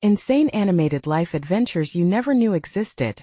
Insane animated life adventures you never knew existed.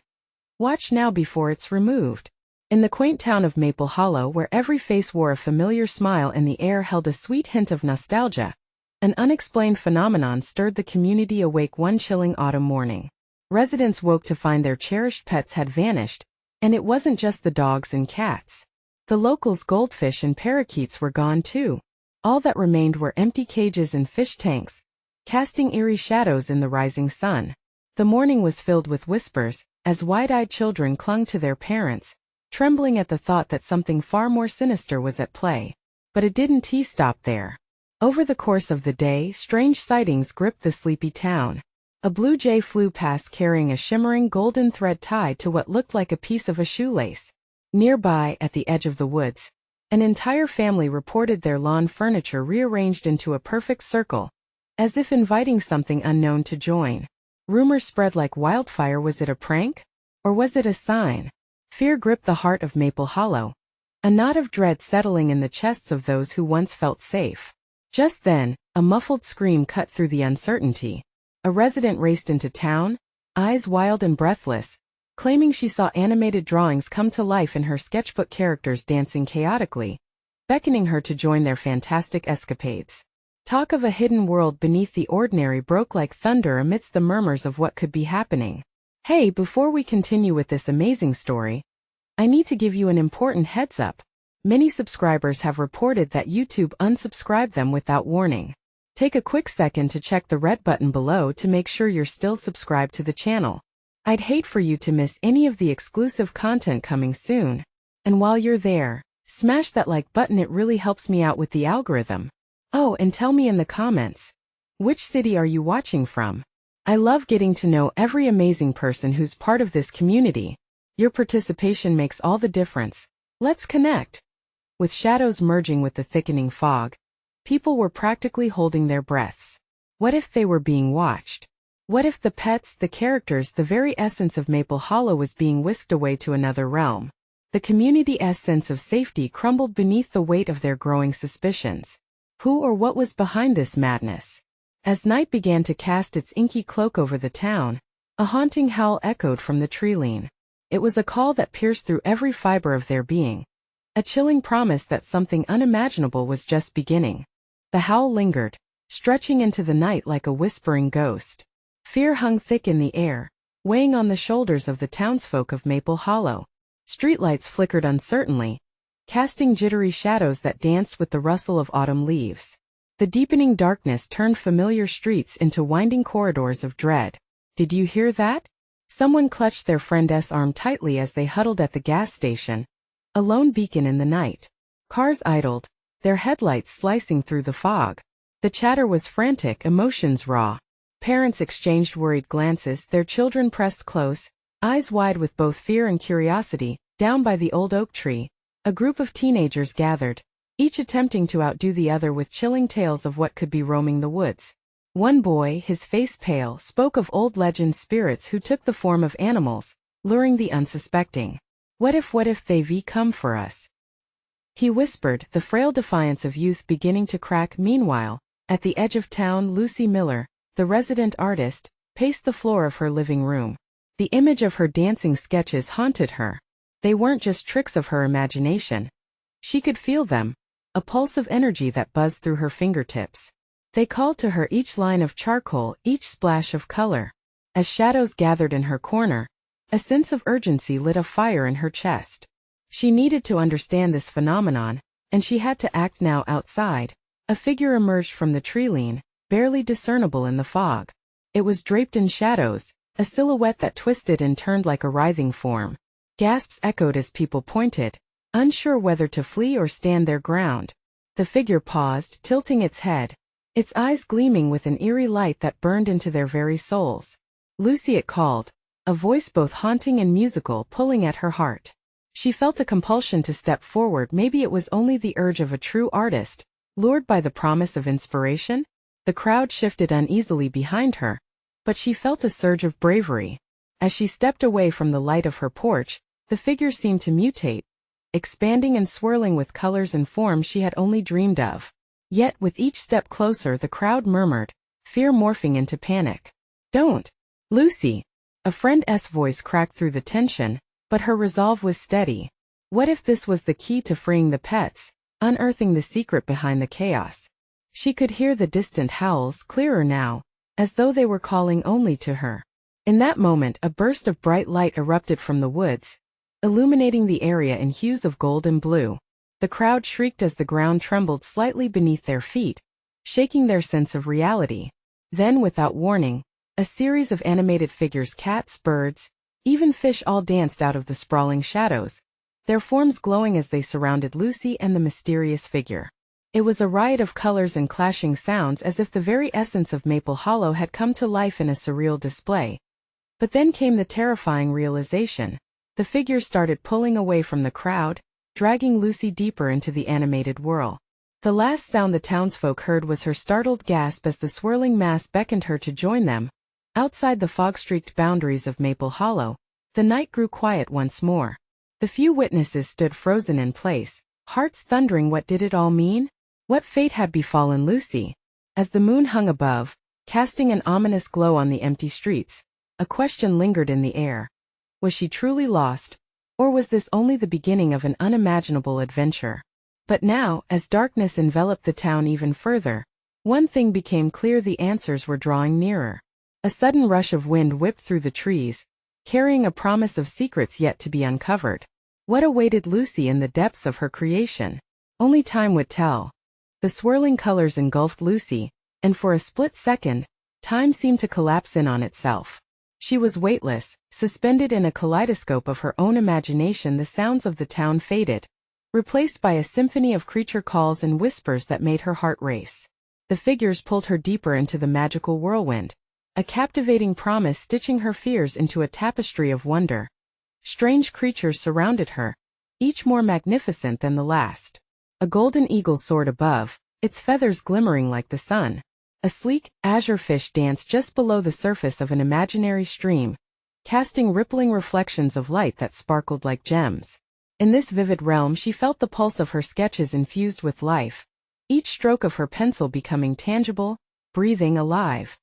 Watch now before it's removed. In the quaint town of Maple Hollow, where every face wore a familiar smile and the air held a sweet hint of nostalgia, an unexplained phenomenon stirred the community awake one chilling autumn morning. Residents woke to find their cherished pets had vanished, and it wasn't just the dogs and cats. The locals' goldfish and parakeets were gone too. All that remained were empty cages and fish tanks, casting eerie shadows in the rising sun. The morning was filled with whispers, as wide-eyed children clung to their parents, trembling at the thought that something far more sinister was at play. But it didn't stop there. Over the course of the day, strange sightings gripped the sleepy town. A blue jay flew past carrying a shimmering golden thread tied to what looked like a piece of a shoelace. Nearby, at the edge of the woods, an entire family reported their lawn furniture rearranged into a perfect circle, as if inviting something unknown to join. Rumors spread like wildfire. Was it a prank? Or was it a sign? Fear gripped the heart of Maple Hollow, a knot of dread settling in the chests of those who once felt safe. Just then, a muffled scream cut through the uncertainty. A resident raced into town, eyes wild and breathless, claiming she saw animated drawings come to life and her sketchbook characters dancing chaotically, beckoning her to join their fantastic escapades. Talk of a hidden world beneath the ordinary broke like thunder amidst the murmurs of what could be happening. Hey, before we continue with this amazing story, I need to give you an important heads up. Many subscribers have reported that YouTube unsubscribed them without warning. Take a quick second to check the red button below to make sure you're still subscribed to the channel. I'd hate for you to miss any of the exclusive content coming soon. And while you're there, smash that like button. It really helps me out with the algorithm. Oh, and tell me in the comments, which city are you watching from? I love getting to know every amazing person who's part of this community. Your participation makes all the difference. Let's connect. With shadows merging with the thickening fog, people were practically holding their breaths. What if they were being watched? What if the pets, the characters, the very essence of Maple Hollow was being whisked away to another realm? The community's sense of safety crumbled beneath the weight of their growing suspicions. Who or what was behind this madness? As night began to cast its inky cloak over the town, a haunting howl echoed from the treeline. It was a call that pierced through every fiber of their being, a chilling promise that something unimaginable was just beginning. The howl lingered, stretching into the night like a whispering ghost. Fear hung thick in the air, weighing on the shoulders of the townsfolk of Maple Hollow. Streetlights flickered uncertainly, casting jittery shadows that danced with the rustle of autumn leaves. The deepening darkness turned familiar streets into winding corridors of dread. Did you hear that? Someone clutched their friend's arm tightly as they huddled at the gas station, a lone beacon in the night. Cars idled, their headlights slicing through the fog. The chatter was frantic, emotions raw. Parents exchanged worried glances, their children pressed close, eyes wide with both fear and curiosity. Down by the old oak tree, a group of teenagers gathered, each attempting to outdo the other with chilling tales of what could be roaming the woods. One boy, his face pale, spoke of old legend spirits who took the form of animals, luring the unsuspecting. What if they've come for us? He whispered, the frail defiance of youth beginning to crack. Meanwhile, at the edge of town, Lucy Miller, the resident artist, paced the floor of her living room. The image of her dancing sketches haunted her. They weren't just tricks of her imagination. She could feel them, a pulse of energy that buzzed through her fingertips. They called to her, each line of charcoal, each splash of color. As shadows gathered in her corner, a sense of urgency lit a fire in her chest. She needed to understand this phenomenon, and she had to act now. Outside, a figure emerged from the treeline, barely discernible in the fog. It was draped in shadows, a silhouette that twisted and turned like a writhing form. Gasps echoed as people pointed, unsure whether to flee or stand their ground. The figure paused, tilting its head, its eyes gleaming with an eerie light that burned into their very souls. Lucy, it called, a voice both haunting and musical pulling at her heart. She felt a compulsion to step forward. Maybe it was only the urge of a true artist, lured by the promise of inspiration. The crowd shifted uneasily behind her, but she felt a surge of bravery. As she stepped away from the light of her porch, the figure seemed to mutate, expanding and swirling with colors and forms she had only dreamed of. Yet with each step closer, the crowd murmured, fear morphing into panic. Don't. Lucy. A friend's voice cracked through the tension, but her resolve was steady. What if this was the key to freeing the pets, unearthing the secret behind the chaos? She could hear the distant howls clearer now, as though they were calling only to her. In that moment, a burst of bright light erupted from the woods, illuminating the area in hues of gold and blue. The crowd shrieked as the ground trembled slightly beneath their feet, shaking their sense of reality. Then, without warning, a series of animated figures, cats, birds, even fish, all danced out of the sprawling shadows, their forms glowing as they surrounded Lucy and the mysterious figure. It was a riot of colors and clashing sounds, as if the very essence of Maple Hollow had come to life in a surreal display. But then came the terrifying realization. The figures started pulling away from the crowd, dragging Lucy deeper into the animated whirl. The last sound the townsfolk heard was her startled gasp as the swirling mass beckoned her to join them. Outside the fog-streaked boundaries of Maple Hollow, the night grew quiet once more. The few witnesses stood frozen in place, hearts thundering. What did it all mean? What fate had befallen Lucy? As the moon hung above, casting an ominous glow on the empty streets, a question lingered in the air. Was she truly lost? Or was this only the beginning of an unimaginable adventure? But now, as darkness enveloped the town even further, one thing became clear: the answers were drawing nearer. A sudden rush of wind whipped through the trees, carrying a promise of secrets yet to be uncovered. What awaited Lucy in the depths of her creation? Only time would tell. The swirling colors engulfed Lucy, and for a split second, time seemed to collapse in on itself. She was weightless, suspended in a kaleidoscope of her own imagination. The sounds of the town faded, replaced by a symphony of creature calls and whispers that made her heart race. The figures pulled her deeper into the magical whirlwind, a captivating promise stitching her fears into a tapestry of wonder. Strange creatures surrounded her, each more magnificent than the last. A golden eagle soared above, its feathers glimmering like the sun. A sleek, azure fish danced just below the surface of an imaginary stream, casting rippling reflections of light that sparkled like gems. In this vivid realm she felt the pulse of her sketches infused with life, each stroke of her pencil becoming tangible, breathing, alive.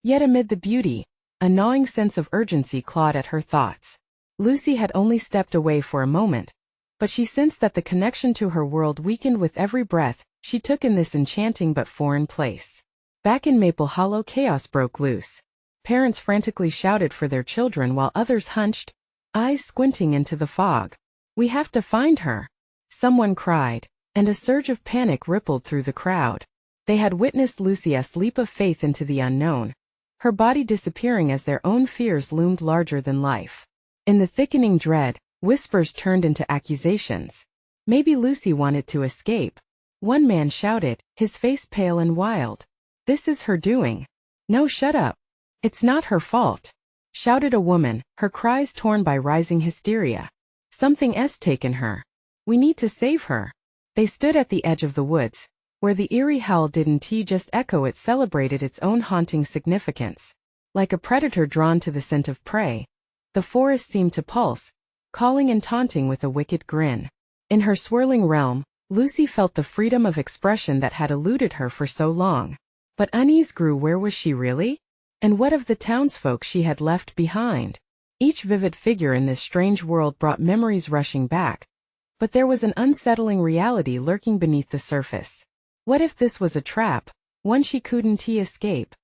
Yet amid the beauty, a gnawing sense of urgency clawed at her thoughts. Lucy had only stepped away for a moment, but she sensed that the connection to her world weakened with every breath she took in this enchanting but foreign place. Back in Maple Hollow, chaos broke loose. Parents frantically shouted for their children while others hunched, eyes squinting into the fog. "We have to find her," someone cried, and a surge of panic rippled through the crowd. They had witnessed Lucy's leap of faith into the unknown, her body disappearing as their own fears loomed larger than life. In the thickening dread, whispers turned into accusations. Maybe Lucy wanted to escape. One man shouted, his face pale and wild. "This is her doing." "No, shut up. It's not her fault," shouted a woman, her cries torn by rising hysteria. "Something's taken her. We need to save her." They stood at the edge of the woods, where the eerie howl didn't just echo, it celebrated its own haunting significance. Like a predator drawn to the scent of prey, the forest seemed to pulse, calling and taunting with a wicked grin. In her swirling realm, Lucy felt the freedom of expression that had eluded her for so long. But unease grew. Where was she really? And what of the townsfolk she had left behind? Each vivid figure in this strange world brought memories rushing back. But there was an unsettling reality lurking beneath the surface. What if this was a trap, one she couldn't escape?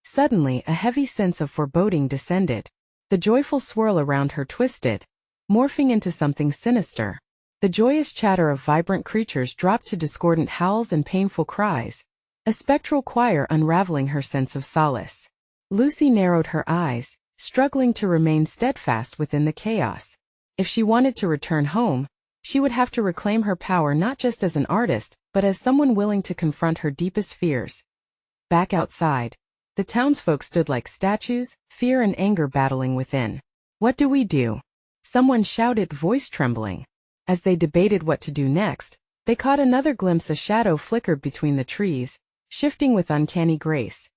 Suddenly, a heavy sense of foreboding descended. The joyful swirl around her twisted, morphing into something sinister. The joyous chatter of vibrant creatures dropped to discordant howls and painful cries, a spectral choir unraveling her sense of solace. Lucy narrowed her eyes, struggling to remain steadfast within the chaos. If she wanted to return home, she would have to reclaim her power, not just as an artist, but as someone willing to confront her deepest fears. Back outside, the townsfolk stood like statues, fear and anger battling within. "What do we do?" someone shouted, voice trembling. As they debated what to do next, they caught another glimpse. A shadow flickered between the trees, shifting with uncanny grace.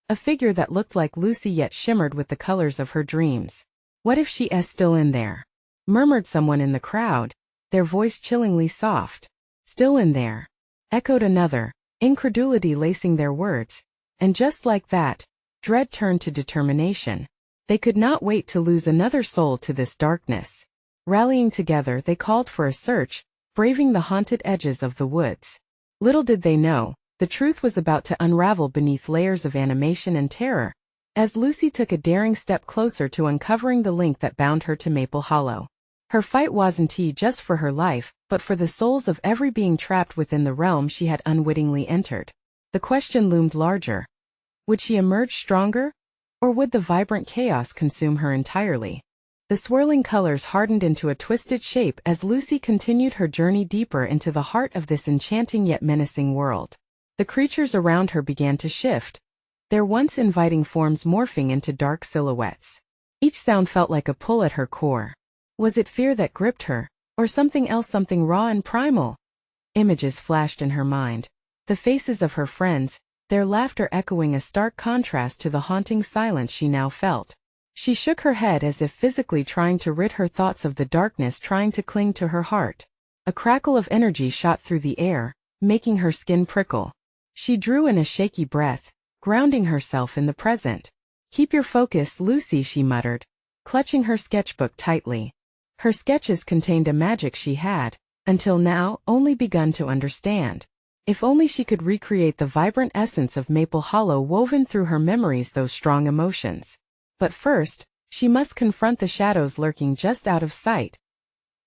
A figure that looked like Lucy yet shimmered with the colors of her dreams. "What if she is still in there?" murmured someone in the crowd, their voice chillingly soft. "Still in there," echoed another, incredulity lacing their words. And just like that, dread turned to determination. They could not wait to lose another soul to this darkness. Rallying together, they called for a search, braving the haunted edges of the woods. Little did they know, the truth was about to unravel beneath layers of animation and terror, as Lucy took a daring step closer to uncovering the link that bound her to Maple Hollow. Her fight wasn't just for her life, but for the souls of every being trapped within the realm she had unwittingly entered. The question loomed larger. Would she emerge stronger? Or would the vibrant chaos consume her entirely? The swirling colors hardened into a twisted shape as Lucy continued her journey deeper into the heart of this enchanting yet menacing world. The creatures around her began to shift, their once inviting forms morphing into dark silhouettes. Each sound felt like a pull at her core. Was it fear that gripped her, or something else, something raw and primal? Images flashed in her mind. The faces of her friends, their laughter echoing a stark contrast to the haunting silence she now felt. She shook her head as if physically trying to rid her thoughts of the darkness trying to cling to her heart. A crackle of energy shot through the air, making her skin prickle. She drew in a shaky breath, grounding herself in the present. "Keep your focus, Lucy," she muttered, clutching her sketchbook tightly. Her sketches contained a magic she had, until now, only begun to understand. If only she could recreate the vibrant essence of Maple Hollow woven through her memories, those strong emotions. But first, she must confront the shadows lurking just out of sight.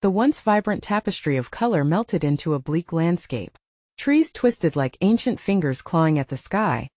The once vibrant tapestry of color melted into a bleak landscape. Trees twisted like ancient fingers clawing at the sky,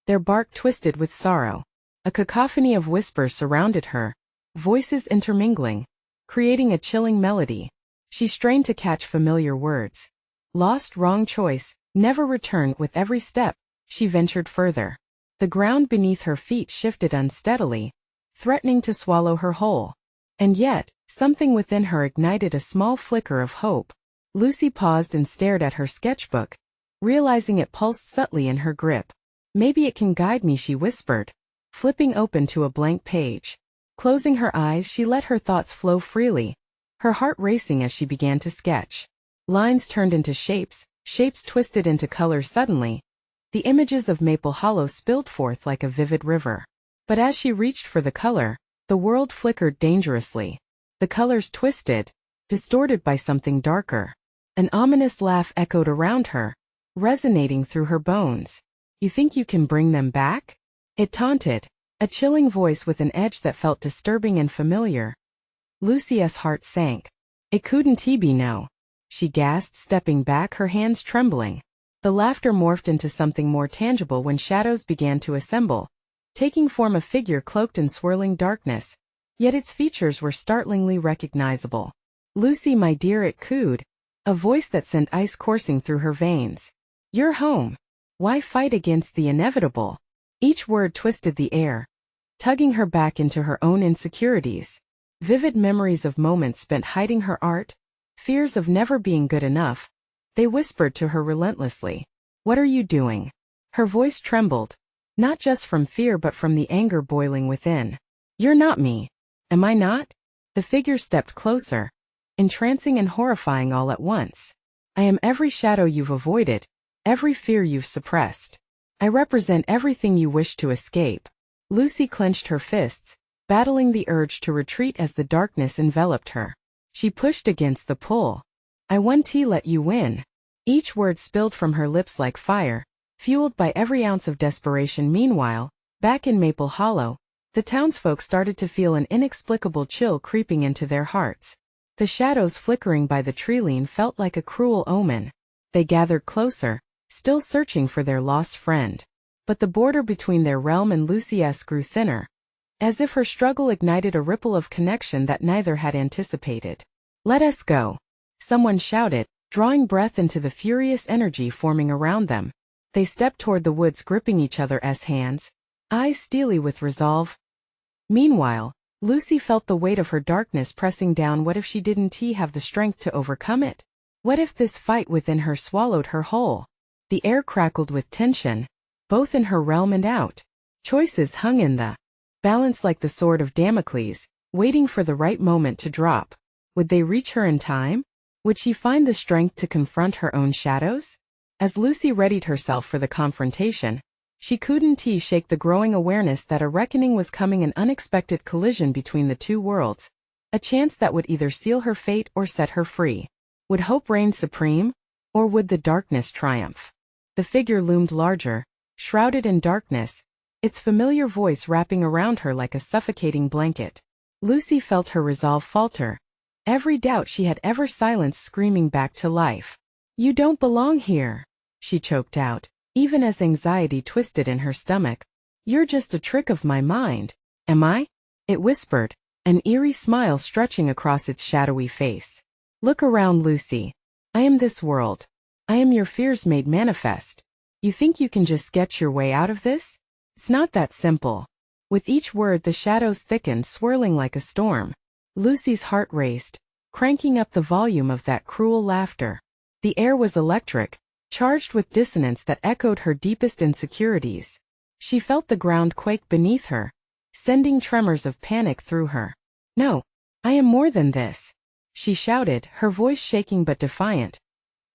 their bark twisted with sorrow. A cacophony of whispers surrounded her, voices intermingling, creating a chilling melody. She strained to catch familiar words. Lost, wrong choice, never return. With every step, she ventured further. The ground beneath her feet shifted unsteadily, threatening to swallow her whole. And yet, something within her ignited a small flicker of hope. Lucy paused and stared at her sketchbook, realizing it pulsed subtly in her grip. "Maybe it can guide me," she whispered, flipping open to a blank page. Closing her eyes, she let her thoughts flow freely, her heart racing as she began to sketch. Lines turned into shapes, shapes twisted into colors. Suddenly, the images of Maple Hollow spilled forth like a vivid river. But as she reached for the color, the world flickered dangerously. The colors twisted, distorted by something darker. An ominous laugh echoed around her, resonating through her bones. "You think you can bring them back?" it taunted, a chilling voice with an edge that felt disturbing and familiar. Lucy's heart sank. "It couldn't be, no," she gasped, stepping back, her hands trembling. The laughter morphed into something more tangible when shadows began to assemble, taking form a figure cloaked in swirling darkness, yet its features were startlingly recognizable. "Lucy, my dear," it cooed, a voice that sent ice coursing through her veins. "You're home. Why fight against the inevitable?" Each word twisted the air, tugging her back into her own insecurities. Vivid memories of moments spent hiding her art, fears of never being good enough. They whispered to her relentlessly. "What are you doing?" Her voice trembled, not just from fear but from the anger boiling within. "You're not me. Am I not?" The figure stepped closer, entrancing and horrifying all at once. "I am every shadow you've avoided, every fear you've suppressed. I represent everything you wish to escape." Lucy clenched her fists, battling the urge to retreat as the darkness enveloped her. She pushed against the pull. "I won't let you win." Each word spilled from her lips like fire, fueled by every ounce of desperation. Meanwhile, back in Maple Hollow, the townsfolk started to feel an inexplicable chill creeping into their hearts. The shadows flickering by the treeline felt like a cruel omen. They gathered closer, still searching for their lost friend. But the border between their realm and Lucy's grew thinner, as if her struggle ignited a ripple of connection that neither had anticipated. "Let us go," someone shouted, drawing breath into the furious energy forming around them. They stepped toward the woods, gripping each other's hands, eyes steely with resolve. Meanwhile, Lucy felt the weight of her darkness pressing down. What if she didn't have the strength to overcome it? What if this fight within her swallowed her whole? The air crackled with tension, both in her realm and out. Choices hung in the balance like the sword of Damocles, waiting for the right moment to drop. Would they reach her in time? Would she find the strength to confront her own shadows? As Lucy readied herself for the confrontation, She couldn't shake the growing awareness that a reckoning was coming, an unexpected collision between the two worlds, a chance that would either seal her fate or set her free. Would hope reign supreme? Or would the darkness triumph? The figure loomed larger, shrouded in darkness, its familiar voice wrapping around her like a suffocating blanket. Lucy felt her resolve falter, every doubt she had ever silenced screaming back to life. "You don't belong here," she choked out, even as anxiety twisted in her stomach. "You're just a trick of my mind." "Am I?" it whispered, an eerie smile stretching across its shadowy face. "Look around, Lucy. I am this world. I am your fears made manifest. You think you can just sketch your way out of this? It's not that simple." With each word the shadows thickened, swirling like a storm. Lucy's heart raced, cranking up the volume of that cruel laughter. The air was electric, charged with dissonance that echoed her deepest insecurities. She felt the ground quake beneath her, sending tremors of panic through her. "No, I am more than this," she shouted, her voice shaking but defiant.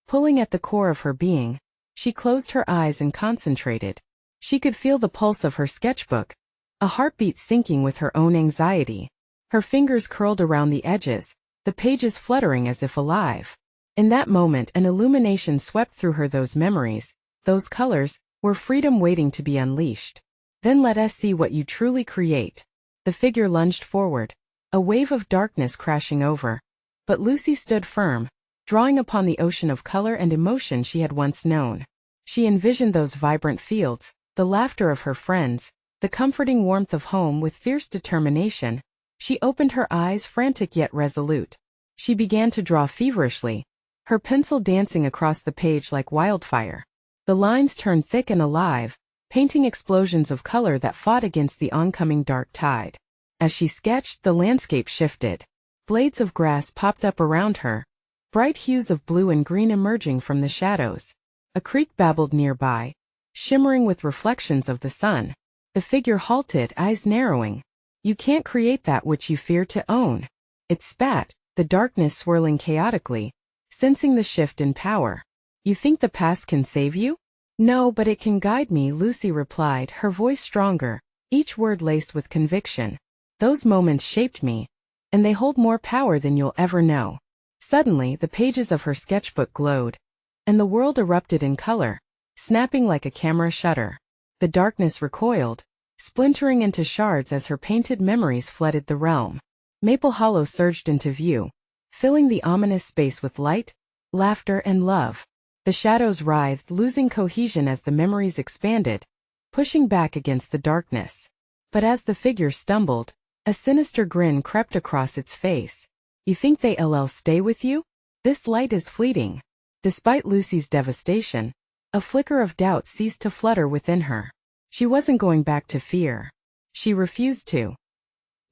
Pulling at the core of her being, she closed her eyes and concentrated. She could feel the pulse of her sketchbook, a heartbeat syncing with her own anxiety. Her fingers curled around the edges, the pages fluttering as if alive. In that moment an illumination swept through her. Those memories, those colors, were freedom waiting to be unleashed. "Then let us see what you truly create." The figure lunged forward, a wave of darkness crashing over. But Lucy stood firm, drawing upon the ocean of color and emotion she had once known. She envisioned those vibrant fields, the laughter of her friends, the comforting warmth of home. With fierce determination, she opened her eyes, frantic yet resolute. She began to draw feverishly, her pencil dancing across the page like wildfire. The lines turned thick and alive, painting explosions of color that fought against the oncoming dark tide. As she sketched, the landscape shifted. Blades of grass popped up around her, bright hues of blue and green emerging from the shadows. A creek babbled nearby, shimmering with reflections of the sun. The figure halted, eyes narrowing. "You can't create that which you fear to own." It spat, the darkness swirling chaotically, sensing the shift in power. "You think the past can save you?" "No, but it can guide me," Lucy replied, her voice stronger, each word laced with conviction. "Those moments shaped me, and they hold more power than you'll ever know." Suddenly, the pages of her sketchbook glowed, and the world erupted in color, snapping like a camera shutter. The darkness recoiled, splintering into shards as her painted memories flooded the realm. Maple Hollow surged into view, filling the ominous space with light, laughter, and love. The shadows writhed, losing cohesion as the memories expanded, pushing back against the darkness. But as the figure stumbled, a sinister grin crept across its face. "You think they'll stay with you? This light is fleeting." Despite Lucy's devastation, a flicker of doubt ceased to flutter within her. She wasn't going back to fear. She refused to.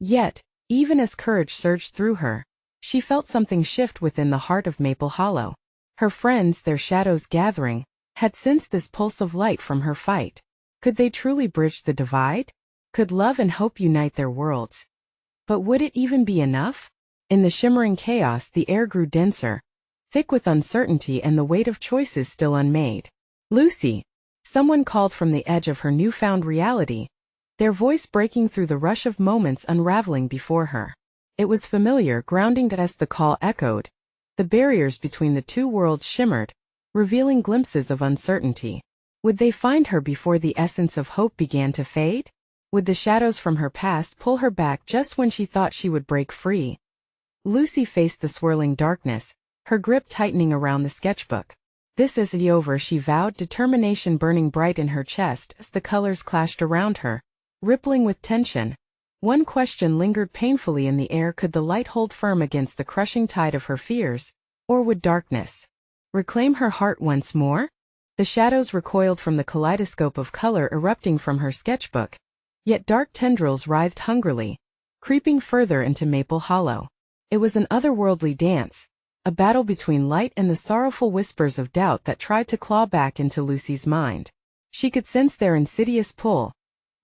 Yet, even as courage surged through her, she felt something shift within the heart of Maple Hollow. Her friends, their shadows gathering, had sensed this pulse of light from her fight. Could they truly bridge the divide? Could love and hope unite their worlds? But would it even be enough? In the shimmering chaos, the air grew denser, thick with uncertainty and the weight of choices still unmade. "Lucy!" Someone called from the edge of her newfound reality, their voice breaking through the rush of moments unraveling before her. It was familiar, grounding as the call echoed. The barriers between the two worlds shimmered, revealing glimpses of uncertainty. Would they find her before the essence of hope began to fade? Would the shadows from her past pull her back just when she thought she would break free? Lucy faced the swirling darkness, her grip tightening around the sketchbook. "This isn't over," she vowed, determination burning bright in her chest as the colors clashed around her, rippling with tension. One question lingered painfully in the air: could the light hold firm against the crushing tide of her fears, or would darkness reclaim her heart once more? The shadows recoiled from the kaleidoscope of color erupting from her sketchbook, yet dark tendrils writhed hungrily, creeping further into Maple Hollow. It was an otherworldly dance, a battle between light and the sorrowful whispers of doubt that tried to claw back into Lucy's mind. She could sense their insidious pull,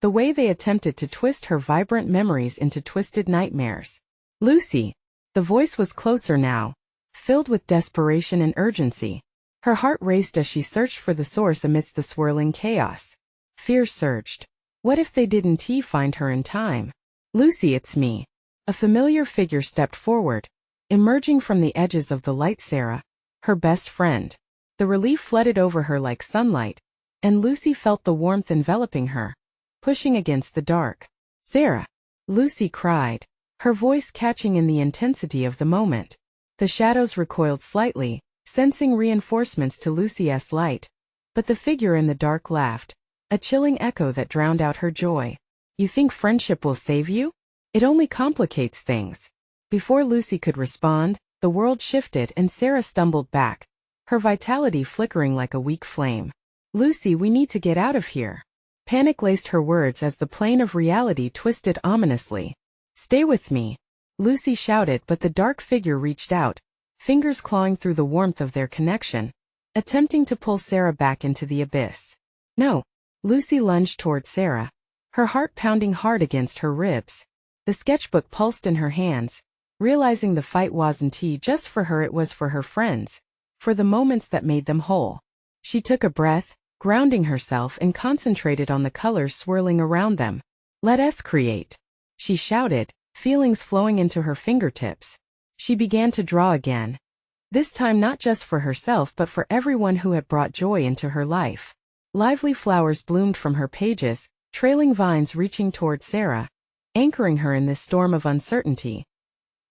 the way they attempted to twist her vibrant memories into twisted nightmares. "Lucy!" The voice was closer now, filled with desperation and urgency. Her heart raced as she searched for the source amidst the swirling chaos. Fear surged. What if they didn't find her in time? Lucy, it's me. A familiar figure stepped forward, emerging from the edges of the light. Sarah, her best friend. The relief flooded over her like sunlight, and Lucy felt the warmth enveloping her, pushing against the dark. Sarah! Lucy cried, her voice catching in the intensity of the moment. The shadows recoiled slightly, sensing reinforcements to Lucy's light, but the figure in the dark laughed, a chilling echo that drowned out her joy. You think friendship will save you? It only complicates things. Before Lucy could respond, the world shifted and Sarah stumbled back, her vitality flickering like a weak flame. Lucy, we need to get out of here. Panic laced her words as the plane of reality twisted ominously. Stay with me, Lucy shouted, but the dark figure reached out, fingers clawing through the warmth of their connection, attempting to pull Sarah back into the abyss. No. Lucy lunged toward Sarah, her heart pounding hard against her ribs. The sketchbook pulsed in her hands, realizing the fight wasn't just for her, it was for her friends, for the moments that made them whole. She took a breath, grounding herself, and concentrated on the colors swirling around them. Let us create, she shouted, feelings flowing into her fingertips. She began to draw again, this time not just for herself but for everyone who had brought joy into her life. Lively flowers bloomed from her pages, trailing vines reaching toward Sarah, anchoring her in this storm of uncertainty.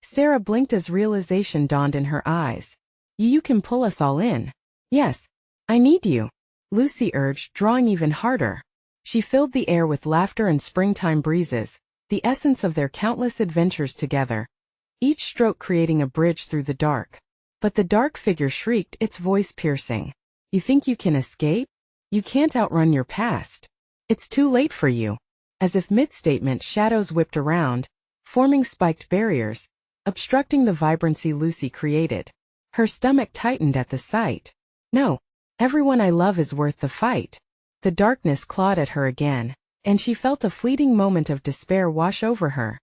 Sarah blinked as realization dawned in her eyes. You can pull us all in. Yes, I need you, Lucy urged, drawing even harder. She filled the air with laughter and springtime breezes, the essence of their countless adventures together, each stroke creating a bridge through the dark. But the dark figure shrieked, its voice piercing. You think you can escape? You can't outrun your past. It's too late for you. As if mid-statement, shadows whipped around, forming spiked barriers, obstructing the vibrancy Lucy created. Her stomach tightened at the sight. No, everyone I love is worth the fight. The darkness clawed at her again, and she felt a fleeting moment of despair wash over her.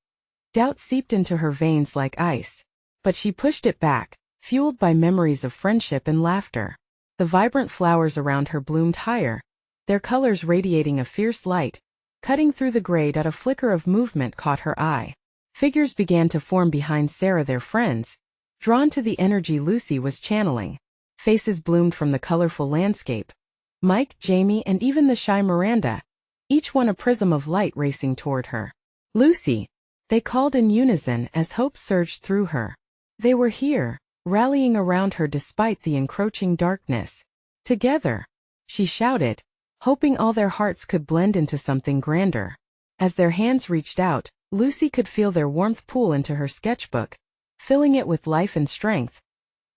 Doubt seeped into her veins like ice, but she pushed it back, fueled by memories of friendship and laughter. The vibrant flowers around her bloomed higher, their colors radiating a fierce light, cutting through the gray. A flicker of movement caught her eye. Figures began to form behind Sarah, their friends, drawn to the energy Lucy was channeling. Faces bloomed from the colorful landscape. Mike, Jamie, and even the shy Miranda, each one a prism of light racing toward her. Lucy, they called in unison as hope surged through her. They were here, rallying around her despite the encroaching darkness. Together, she shouted, hoping all their hearts could blend into something grander. As their hands reached out, Lucy could feel their warmth pool into her sketchbook, filling it with life and strength.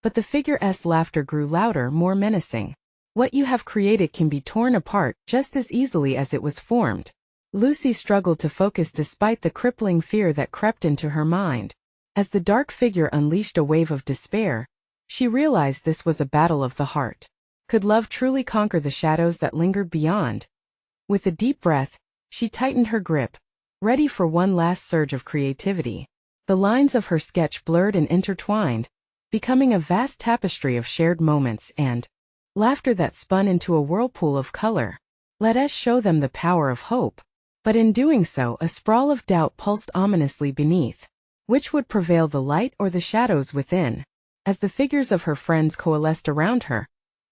But the figure's laughter grew louder, more menacing. What you have created can be torn apart just as easily as it was formed. Lucy struggled to focus despite the crippling fear that crept into her mind. As the dark figure unleashed a wave of despair, she realized this was a battle of the heart. Could love truly conquer the shadows that lingered beyond? With a deep breath, she tightened her grip, ready for one last surge of creativity. The lines of her sketch blurred and intertwined, becoming a vast tapestry of shared moments and laughter that spun into a whirlpool of color. Let us show them the power of hope. But in doing so, a sprawl of doubt pulsed ominously beneath. Which would prevail, the light or the shadows within? As the figures of her friends coalesced around her,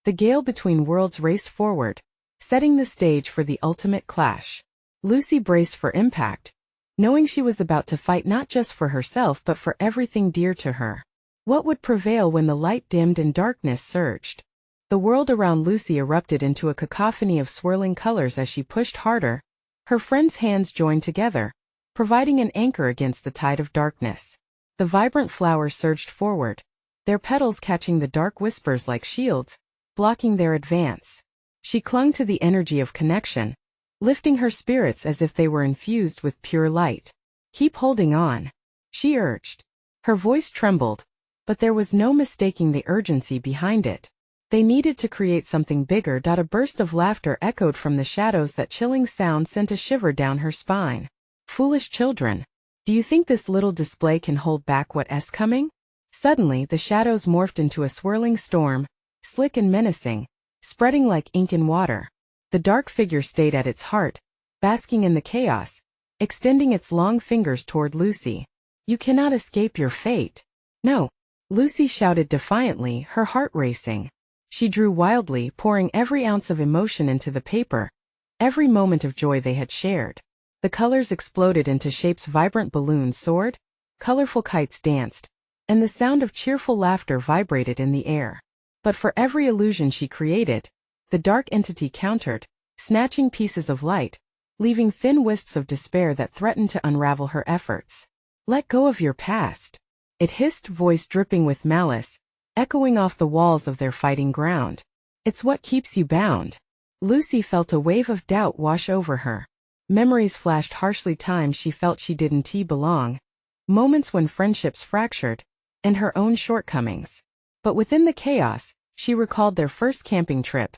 the gale between worlds raced forward, setting the stage for the ultimate clash. Lucy braced for impact, knowing she was about to fight not just for herself but for everything dear to her. What would prevail when the light dimmed and darkness surged? The world around Lucy erupted into a cacophony of swirling colors as she pushed harder. Her friends' hands joined together, providing an anchor against the tide of darkness. The vibrant flowers surged forward, their petals catching the dark whispers like shields, blocking their advance. She clung to the energy of connection, lifting her spirits as if they were infused with pure light. Keep holding on, she urged. Her voice trembled, but there was no mistaking the urgency behind it. They needed to create something bigger. A burst of laughter echoed from the shadows. That chilling sound sent a shiver down her spine. Foolish children, do you think this little display can hold back what's coming? Suddenly, the shadows morphed into a swirling storm, slick and menacing, spreading like ink in water. The dark figure stayed at its heart, basking in the chaos, extending its long fingers toward Lucy. "You cannot escape your fate." "No," Lucy shouted defiantly, her heart racing. She drew wildly, pouring every ounce of emotion into the paper, every moment of joy they had shared. The colors exploded into shapes, vibrant balloons soared, colorful kites danced, and the sound of cheerful laughter vibrated in the air. But for every illusion she created, the dark entity countered, snatching pieces of light, leaving thin wisps of despair that threatened to unravel her efforts. "Let go of your past," it hissed, voice dripping with malice, echoing off the walls of their fighting ground. "It's what keeps you bound." Lucy felt a wave of doubt wash over her. Memories flashed harshly, times she felt she didn't belong, moments when friendships fractured, and her own shortcomings. But within the chaos, she recalled their first camping trip.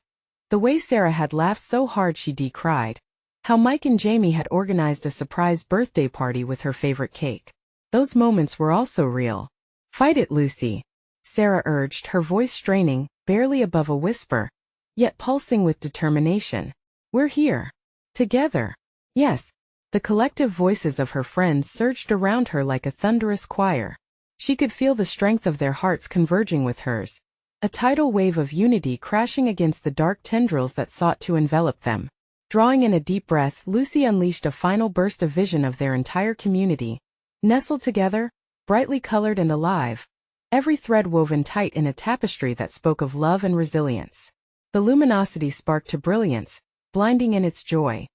The way Sarah had laughed so hard she cried. How Mike and Jamie had organized a surprise birthday party with her favorite cake. Those moments were also real. "Fight it, Lucy," Sarah urged, her voice straining, barely above a whisper, yet pulsing with determination. "We're here. Together." Yes, the collective voices of her friends surged around her like a thunderous choir. She could feel the strength of their hearts converging with hers, a tidal wave of unity crashing against the dark tendrils that sought to envelop them. Drawing in a deep breath, Lucy unleashed a final burst of vision of their entire community, nestled together, brightly colored and alive, every thread woven tight in a tapestry that spoke of love and resilience. The luminosity sparked to brilliance, blinding in its joy.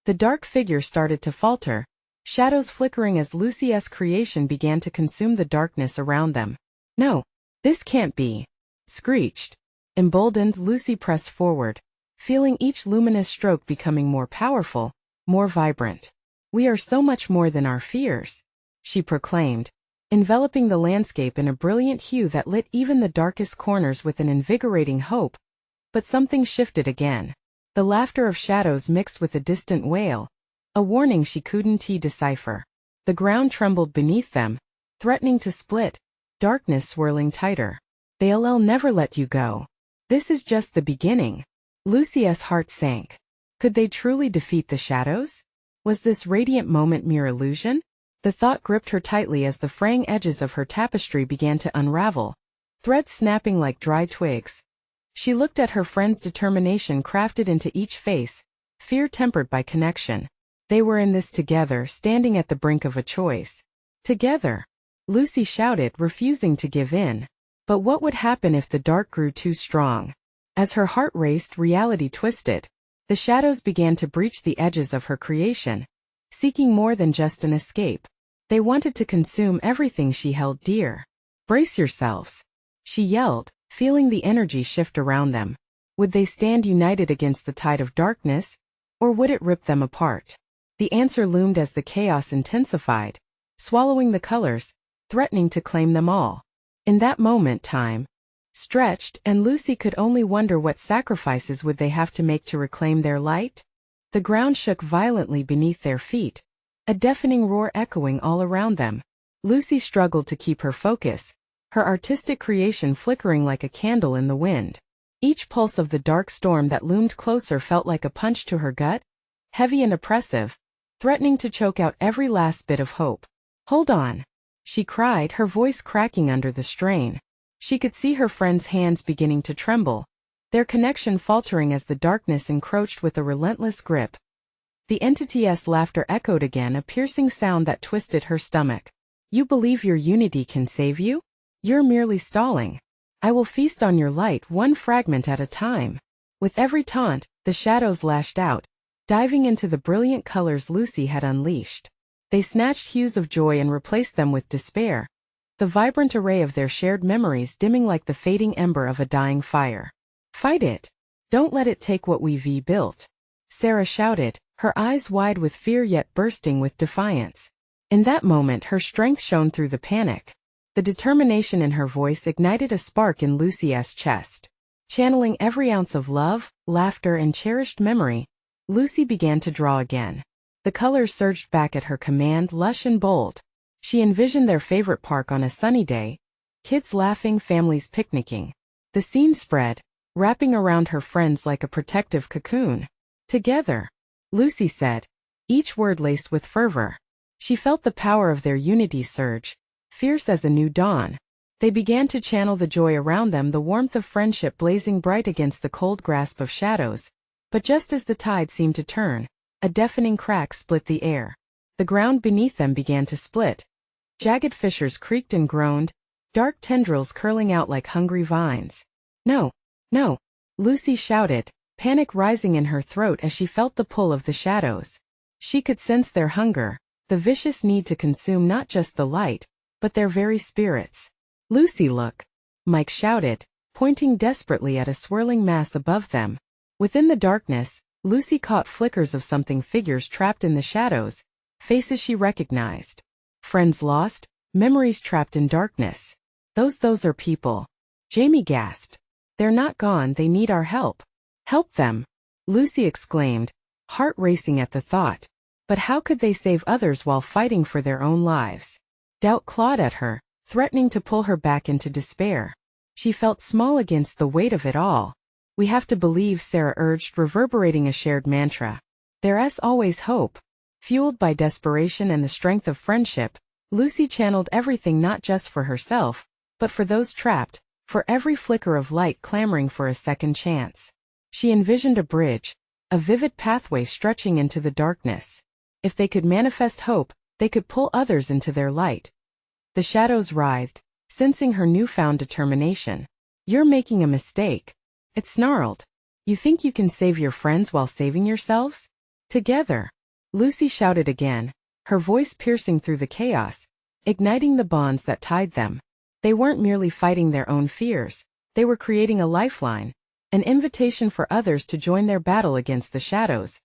The dark figure started to falter, shadows flickering as Lucy's creation began to consume the darkness around them. "No, this can't be," screeched. Emboldened, Lucy pressed forward, feeling each luminous stroke becoming more powerful, more vibrant. "We are so much more than our fears," she proclaimed, enveloping the landscape in a brilliant hue that lit even the darkest corners with an invigorating hope. But something shifted again. The laughter of shadows mixed with a distant wail, a warning she couldn't decipher. The ground trembled beneath them, threatening to split, darkness swirling tighter. "They'll never let you go. This is just the beginning." Lucy's heart sank. Could they truly defeat the shadows? Was this radiant moment mere illusion? The thought gripped her tightly as the fraying edges of her tapestry began to unravel, threads snapping like dry twigs. She looked at her friend's determination crafted into each face, fear tempered by connection. They were in this together, standing at the brink of a choice. Together, Lucy shouted, refusing to give in. But what would happen if the dark grew too strong? As her heart raced, reality twisted. The shadows began to breach the edges of her creation, seeking more than just an escape. They wanted to consume everything she held dear. "Brace yourselves," she yelled, feeling the energy shift around them. Would they stand united against the tide of darkness, or would it rip them apart? The answer loomed as the chaos intensified, swallowing the colors, threatening to claim them all. In that moment, time stretched, and Lucy could only wonder what sacrifices would they have to make to reclaim their light. The ground shook violently beneath their feet, a deafening roar echoing all around them. Lucy struggled to keep her focus, her artistic creation flickering like a candle in the wind. Each pulse of the dark storm that loomed closer felt like a punch to her gut, heavy and oppressive, threatening to choke out every last bit of hope. "Hold on," she cried, her voice cracking under the strain. She could see her friend's hands beginning to tremble, their connection faltering as the darkness encroached with a relentless grip. The entity's laughter echoed again, a piercing sound that twisted her stomach. "You believe your unity can save you? You're merely stalling. I will feast on your light, one fragment at a time." With every taunt, the shadows lashed out, diving into the brilliant colors Lucy had unleashed. They snatched hues of joy and replaced them with despair, the vibrant array of their shared memories dimming like the fading ember of a dying fire. "Fight it. Don't let it take what we've built," Sarah shouted, her eyes wide with fear yet bursting with defiance. In that moment, her strength shone through the panic. The determination in her voice ignited a spark in Lucy's chest. Channeling every ounce of love, laughter, and cherished memory, Lucy began to draw again. The colors surged back at her command, lush and bold. She envisioned their favorite park on a sunny day, kids laughing, families picnicking. The scene spread, wrapping around her friends like a protective cocoon. Together, Lucy said, each word laced with fervor. She felt the power of their unity surge, fierce as a new dawn. They began to channel the joy around them, the warmth of friendship blazing bright against the cold grasp of shadows. But just as the tide seemed to turn, a deafening crack split the air. The ground beneath them began to split. Jagged fissures creaked and groaned, dark tendrils curling out like hungry vines. No, no, Lucy shouted, panic rising in her throat as she felt the pull of the shadows. She could sense their hunger, the vicious need to consume not just the light, but their very spirits. Lucy, look! Mike shouted, pointing desperately at a swirling mass above them. Within the darkness, Lucy caught flickers of something, figures trapped in the shadows, faces she recognized. Friends lost, memories trapped in darkness. Those are people. Jamie gasped. They're not gone, they need our help. Help them! Lucy exclaimed, heart racing at the thought. But how could they save others while fighting for their own lives? Doubt clawed at her, threatening to pull her back into despair. She felt small against the weight of it all. We have to believe, Sarah urged, reverberating a shared mantra. There's always hope. Fueled by desperation and the strength of friendship, Lucy channeled everything, not just for herself, but for those trapped, for every flicker of light clamoring for a second chance. She envisioned a bridge, a vivid pathway stretching into the darkness. If they could manifest hope, they could pull others into their light. The shadows writhed, sensing her newfound determination. You're making a mistake. It snarled. You think you can save your friends while saving yourselves? Together. Lucy shouted again, her voice piercing through the chaos, igniting the bonds that tied them. They weren't merely fighting their own fears, they were creating a lifeline, an invitation for others to join their battle against the shadows.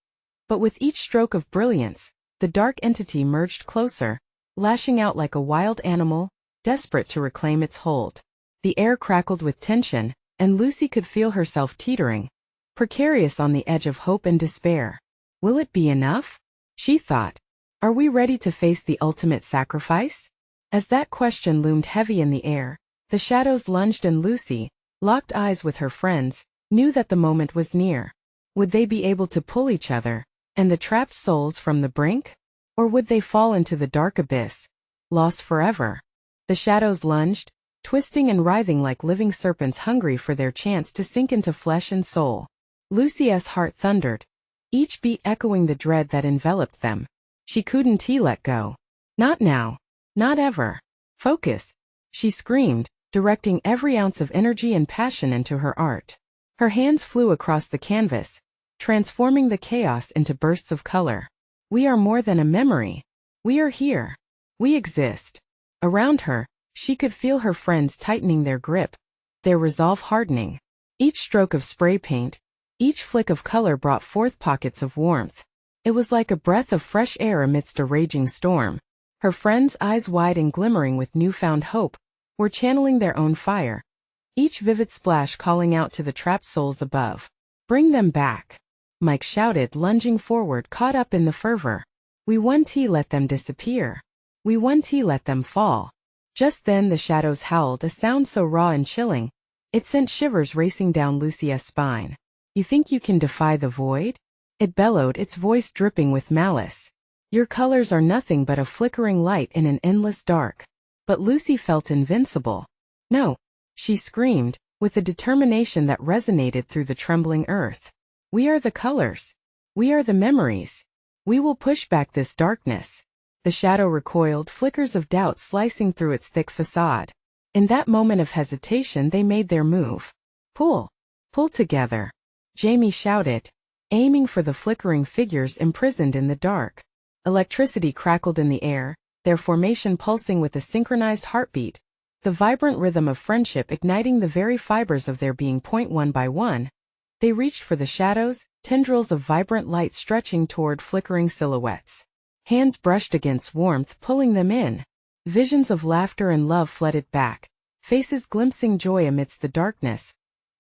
But with each stroke of brilliance, the dark entity merged closer, lashing out like a wild animal, desperate to reclaim its hold. The air crackled with tension, and Lucy could feel herself teetering, precarious on the edge of hope and despair. Will it be enough? She thought. Are we ready to face the ultimate sacrifice? As that question loomed heavy in the air, the shadows lunged, and Lucy, locked eyes with her friends, knew that the moment was near. Would they be able to pull each other and the trapped souls from the brink? Or would they fall into the dark abyss, lost forever? The shadows lunged, twisting and writhing like living serpents hungry for their chance to sink into flesh and soul. Lucy's heart thundered, each beat echoing the dread that enveloped them. She couldn't let go. Not now. Not ever. Focus! She screamed, directing every ounce of energy and passion into her art. Her hands flew across the canvas, transforming the chaos into bursts of color. We are more than a memory. We are here. We exist. Around her, she could feel her friends tightening their grip, their resolve hardening. Each stroke of spray paint, each flick of color brought forth pockets of warmth. It was like a breath of fresh air amidst a raging storm. Her friends, eyes wide and glimmering with newfound hope, were channeling their own fire, each vivid splash calling out to the trapped souls above. Bring them back! Mike shouted, lunging forward, caught up in the fervor. We won't let them disappear. We won't let them fall. Just then the shadows howled, a sound so raw and chilling, it sent shivers racing down Lucy's spine. You think you can defy the void? It bellowed, its voice dripping with malice. Your colors are nothing but a flickering light in an endless dark. But Lucy felt invincible. No, she screamed, with a determination that resonated through the trembling earth. We are the colors. We are the memories. We will push back this darkness. The shadow recoiled, flickers of doubt slicing through its thick facade. In that moment of hesitation they made their move. Pull! Pull together! Jamie shouted, aiming for the flickering figures imprisoned in the dark. Electricity crackled in the air, their formation pulsing with a synchronized heartbeat, the vibrant rhythm of friendship igniting the very fibers of their being. One by one, they reached for the shadows, tendrils of vibrant light stretching toward flickering silhouettes. Hands brushed against warmth, pulling them in. Visions of laughter and love flooded back, faces glimpsing joy amidst the darkness.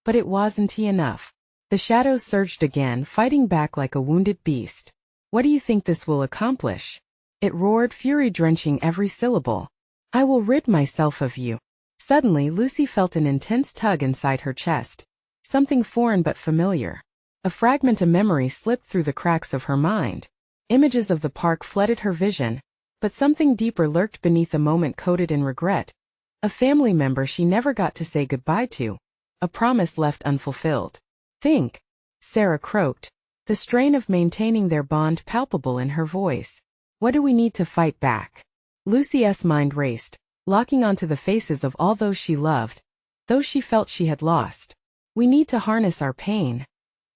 But it wasn't enough. The shadows surged again, fighting back like a wounded beast. What do you think this will accomplish? It roared, fury drenching every syllable. I will rid myself of you. Suddenly Lucy felt an intense tug inside her chest, Something foreign but familiar. A fragment of memory slipped through the cracks of her mind. Images of the park flooded her vision, but something deeper lurked beneath a moment coated in regret. A family member she never got to say goodbye to. A promise left unfulfilled. Think, Sarah croaked, the strain of maintaining their bond palpable in her voice. What do we need to fight back? Lucy's mind raced, locking onto the faces of all those she loved, those she felt she had lost. We need to harness our pain.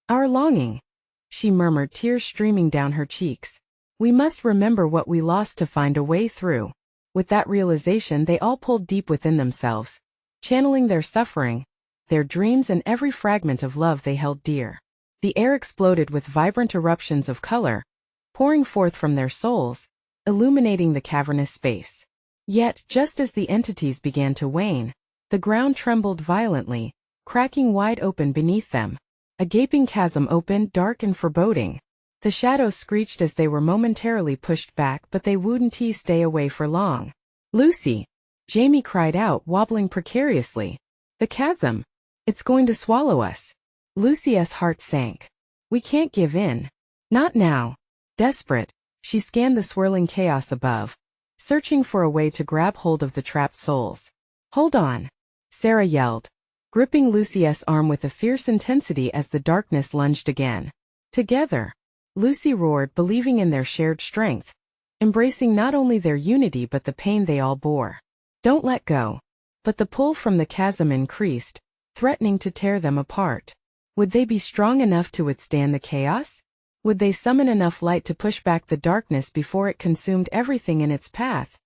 Our longing, she murmured, tears streaming down her cheeks. We must remember what we lost to find a way through. With that realization, they all pulled deep within themselves, channeling their suffering, their dreams, and every fragment of love they held dear. The air exploded with vibrant eruptions of color, pouring forth from their souls, illuminating the cavernous space. Yet, just as the entities began to wane, the ground trembled violently, cracking wide open beneath them. A gaping chasm opened, dark and foreboding. The shadows screeched as they were momentarily pushed back, but they wouldn't stay away for long. Lucy! Jamie cried out, wobbling precariously. The chasm! It's going to swallow us. Lucy's heart sank. We can't give in. Not now. Desperate, she scanned the swirling chaos above, searching for a way to grab hold of the trapped souls. Hold on! Sarah yelled, gripping Lucy's arm with a fierce intensity as the darkness lunged again. Together! Lucy roared, believing in their shared strength, embracing not only their unity but the pain they all bore. Don't let go. But the pull from the chasm increased, threatening to tear them apart. Would they be strong enough to withstand the chaos? Would they summon enough light to push back the darkness before it consumed everything in its path?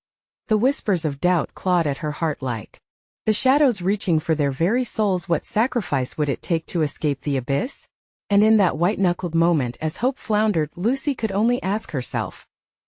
The whispers of doubt clawed at her heart like the shadows reaching for their very souls. What sacrifice would it take to escape the abyss? And in that white-knuckled moment, as hope floundered, Lucy could only ask herself,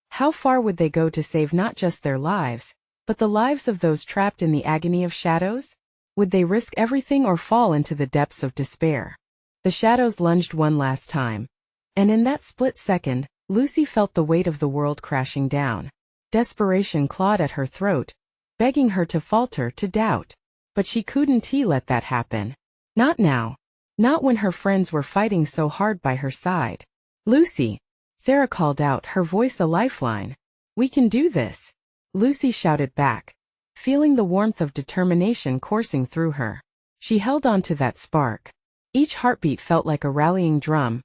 how far would they go to save not just their lives, but the lives of those trapped in the agony of shadows? Would they risk everything or fall into the depths of despair? The shadows lunged one last time, and in that split second, Lucy felt the weight of the world crashing down. Desperation clawed at her throat, begging her to falter, to doubt. But she couldn't let that happen. Not now. Not when her friends were fighting so hard by her side. Lucy! Sarah called out, her voice a lifeline. We can do this! Lucy shouted back, feeling the warmth of determination coursing through her. She held on to that spark. Each heartbeat felt like a rallying drum,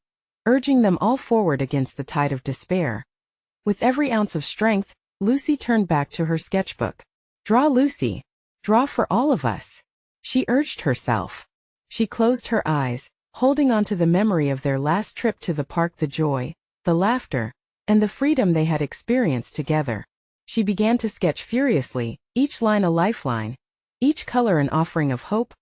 urging them all forward against the tide of despair. With every ounce of strength, Lucy turned back to her sketchbook. Draw, Lucy! Draw for all of us! She urged herself. She closed her eyes, holding on to the memory of their last trip to the park, the joy, the laughter, and the freedom they had experienced together. She began to sketch furiously, each line a lifeline, each color an offering of hope.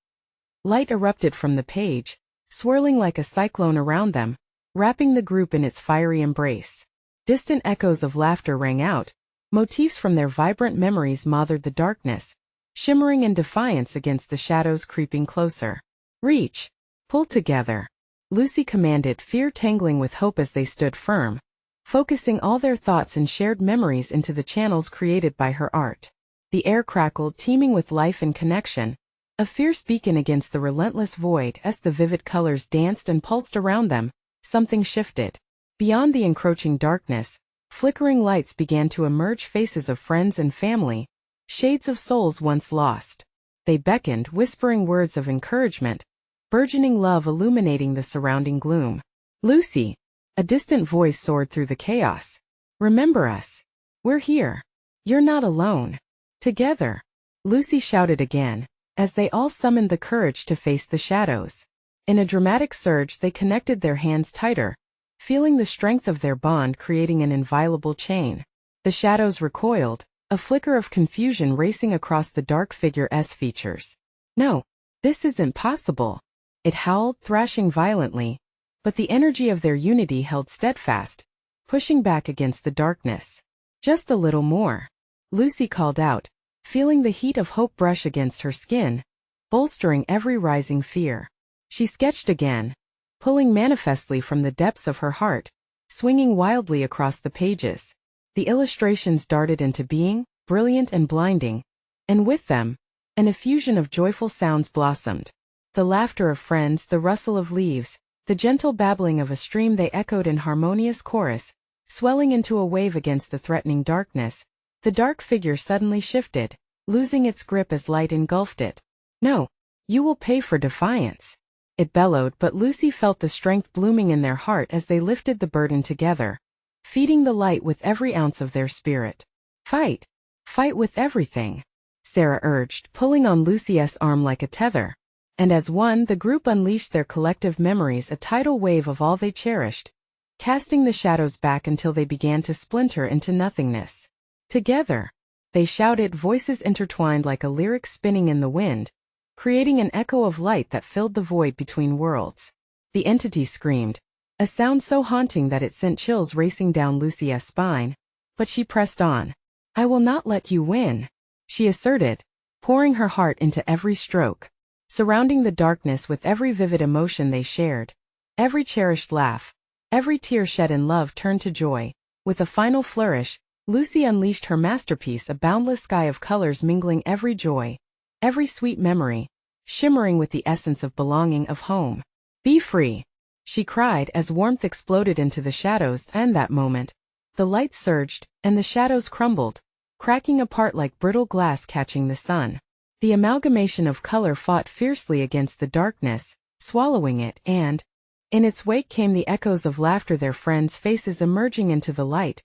Light erupted from the page, swirling like a cyclone around them, wrapping the group in its fiery embrace. Distant echoes of laughter rang out, motifs from their vibrant memories mothered the darkness, shimmering in defiance against the shadows creeping closer. Reach! Pull together! Lucy commanded, fear tangling with hope as they stood firm, focusing all their thoughts and shared memories into the channels created by her art. The air crackled, teeming with life and connection, a fierce beacon against the relentless void. As the vivid colors danced and pulsed around them, something shifted. Beyond the encroaching darkness, flickering lights began to emerge, faces of friends and family, shades of souls once lost. They beckoned, whispering words of encouragement, burgeoning love illuminating the surrounding gloom. Lucy! A distant voice soared through the chaos. Remember us. We're here. You're not alone. Together. Lucy shouted again, as they all summoned the courage to face the shadows. In a dramatic surge, they connected their hands tighter, feeling the strength of their bond creating an inviolable chain. The shadows recoiled, a flicker of confusion racing across the dark figure's features. No, this isn't possible. It howled, thrashing violently, but the energy of their unity held steadfast, pushing back against the darkness. Just a little more. Lucy called out, feeling the heat of hope brush against her skin, bolstering every rising fear. She sketched again, pulling manifestly from the depths of her heart, swinging wildly across the pages. The illustrations darted into being, brilliant and blinding, and with them, an effusion of joyful sounds blossomed. The laughter of friends, the rustle of leaves, the gentle babbling of a stream, they echoed in harmonious chorus, swelling into a wave against the threatening darkness. The dark figure suddenly shifted, losing its grip as light engulfed it. "No, you will pay for defiance," it bellowed, but Lucy felt the strength blooming in their heart as they lifted the burden together, feeding the light with every ounce of their spirit. "Fight! Fight with everything," Sarah urged, pulling on Lucy's arm like a tether. And as one, the group unleashed their collective memories, a tidal wave of all they cherished, casting the shadows back until they began to splinter into nothingness. Together, they shouted, voices intertwined like a lyric spinning in the wind, creating an echo of light that filled the void between worlds. The entity screamed, a sound so haunting that it sent chills racing down Lucy's spine, but she pressed on. "I will not let you win," she asserted, pouring her heart into every stroke, surrounding the darkness with every vivid emotion they shared. Every cherished laugh, every tear shed in love turned to joy. With a final flourish, Lucy unleashed her masterpiece, a boundless sky of colors mingling every joy, every sweet memory, shimmering with the essence of belonging, of home. "Be free," she cried as warmth exploded into the shadows, and that moment, the light surged, and the shadows crumbled, cracking apart like brittle glass catching the sun. The amalgamation of color fought fiercely against the darkness, swallowing it, and in its wake came the echoes of laughter, their friends' faces emerging into the light,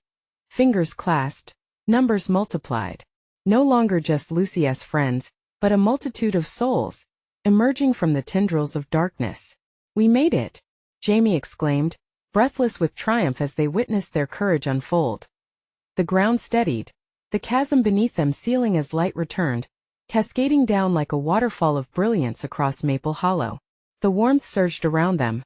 fingers clasped, numbers multiplied. No longer just Lucy's friends, but a multitude of souls, emerging from the tendrils of darkness. "We made it," Jamie exclaimed, breathless with triumph as they witnessed their courage unfold. The ground steadied, the chasm beneath them sealing as light returned, cascading down like a waterfall of brilliance across Maple Hollow. The warmth surged around them.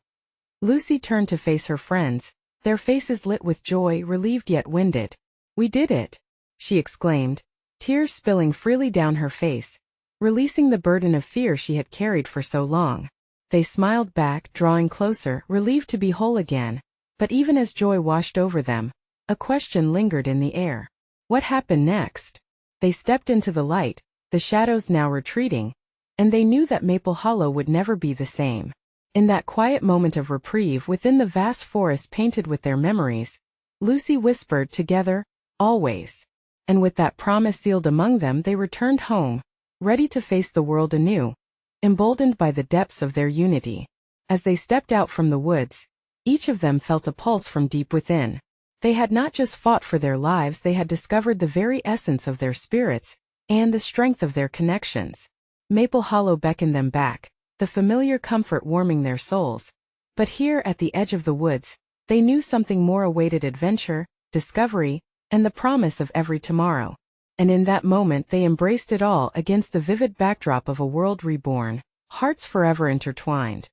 Lucy turned to face her friends, their faces lit with joy, relieved yet winded. "We did it," she exclaimed, tears spilling freely down her face, releasing the burden of fear she had carried for so long. They smiled back, drawing closer, relieved to be whole again, but even as joy washed over them, a question lingered in the air. What happened next? They stepped into the light, the shadows now retreating, and they knew that Maple Hollow would never be the same. In that quiet moment of reprieve within the vast forest painted with their memories, Lucy whispered, "Together, always." And with that promise sealed among them, they returned home, ready to face the world anew, emboldened by the depths of their unity. As they stepped out from the woods, each of them felt a pulse from deep within. They had not just fought for their lives, they had discovered the very essence of their spirits, and the strength of their connections. Maple Hollow beckoned them back, the familiar comfort warming their souls. But here at the edge of the woods, they knew something more awaited: adventure, discovery, and the promise of every tomorrow. And in that moment they embraced it all against the vivid backdrop of a world reborn, hearts forever intertwined.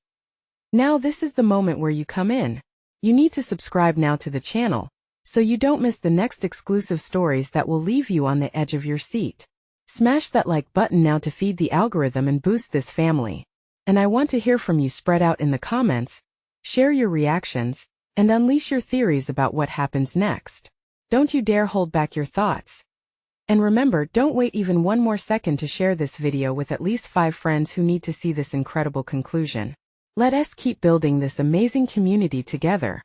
Now this is the moment where you come in. You need to subscribe now to the channel, so you don't miss the next exclusive stories that will leave you on the edge of your seat. Smash that like button now to feed the algorithm and boost this family. And I want to hear from you. Spread out in the comments, share your reactions, and unleash your theories about what happens next. Don't you dare hold back your thoughts. And remember, don't wait even one more second to share this video with at least 5 friends who need to see this incredible conclusion. Let us keep building this amazing community together.